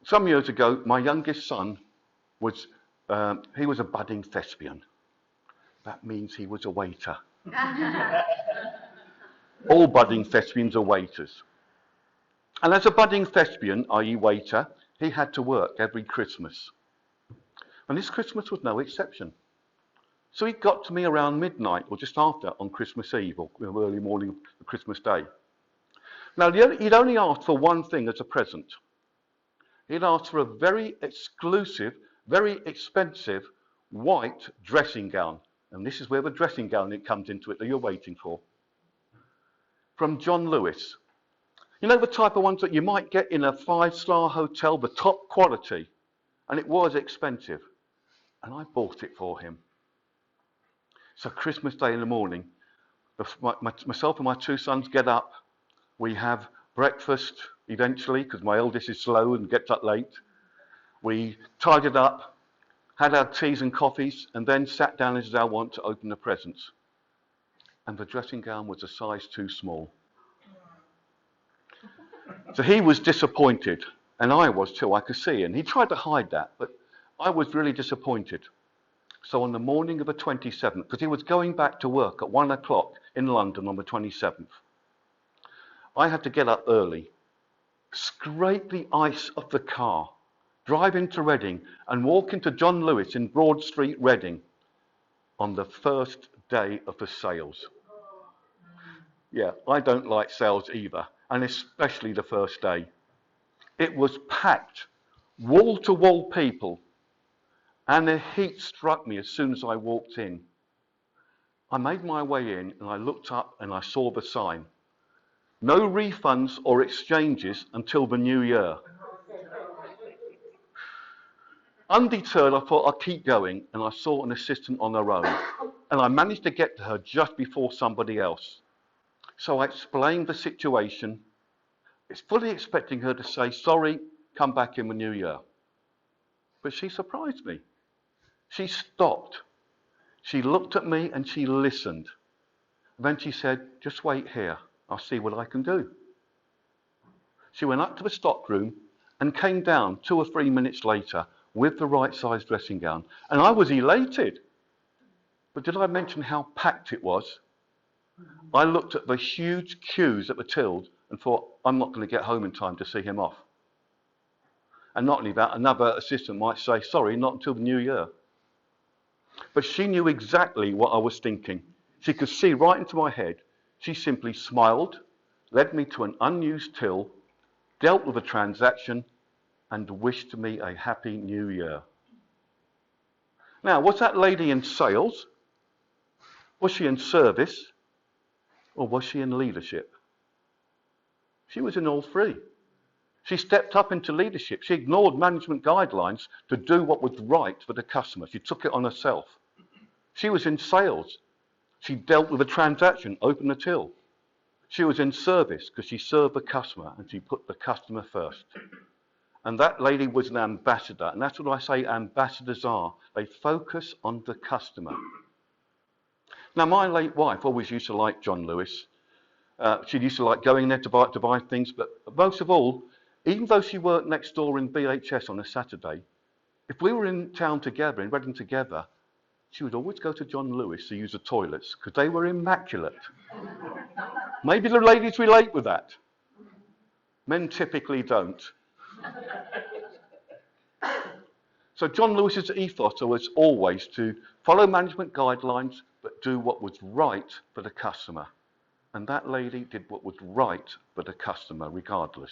Some years ago, my youngest son was, he was a budding thespian. That means he was a waiter. All budding thespians are waiters. And as a budding thespian, i.e. waiter, he had to work every Christmas. And this Christmas was no exception. So he got to me around midnight or just after on Christmas Eve or early morning of Christmas Day. Now, he'd only asked for one thing as a present. He'd asked for a very exclusive, very expensive white dressing gown. And this is where the dressing gown comes into it that you're waiting for. From John Lewis. You know the type of ones that you might get in a 5-star hotel, the top quality. And it was expensive. And I bought it for him. So Christmas Day in the morning, myself and my 2 sons get up. We have breakfast eventually, because my eldest is slow and gets up late. We tidied up, had our teas and coffees, and then sat down as I want to open the presents. And the dressing gown was a size too small. So he was disappointed, and I was too, I could see. And he tried to hide that, but I was really disappointed. So on the morning of the 27th, because he was going back to work at 1 o'clock in London on the 27th, I had to get up early, scrape the ice off the car, drive into Reading and walk into John Lewis in Broad Street, Reading, on the first day of the sales. Yeah, I don't like sales either, and especially the first day. It was packed, wall-to-wall people, and the heat struck me as soon as I walked in. I made my way in and I looked up and I saw the sign. No refunds or exchanges until the new year. Undeterred, I thought I'd keep going, and I saw an assistant on her own. And I managed to get to her just before somebody else. So I explained the situation, fully expecting her to say, sorry, come back in the new year. But she surprised me. She stopped. She looked at me and she listened. Then she said, just wait here. I'll see what I can do. She went up to the stock room and came down 2 or 3 minutes later with the right size dressing gown. And I was elated. But did I mention how packed it was? I looked at the huge queues at the tills and thought, I'm not going to get home in time to see him off. And not only that, another assistant might say, sorry, not until the new year. But she knew exactly what I was thinking. She could see right into my head. She simply smiled, led me to an unused till, dealt with the transaction, and wished me a happy new year. Now, was that lady in sales? Was she in service? Or was she in leadership? She was in all three. She stepped up into leadership. She ignored management guidelines to do what was right for the customer. She took it on herself. She was in sales. She dealt with a transaction, opened the till. She was in service because she served the customer and she put the customer first. And that lady was an ambassador. And that's what I say ambassadors are. They focus on the customer. Now, my late wife always used to like John Lewis. She used to like going there to buy things. But most of all, even though she worked next door in BHS on a Saturday, if we were in town together, in Reading together, she would always go to John Lewis to use the toilets because they were immaculate. Maybe the ladies relate with that. Men typically don't. So John Lewis's ethos was always to follow management guidelines but do what was right for the customer. And that lady did what was right for the customer regardless.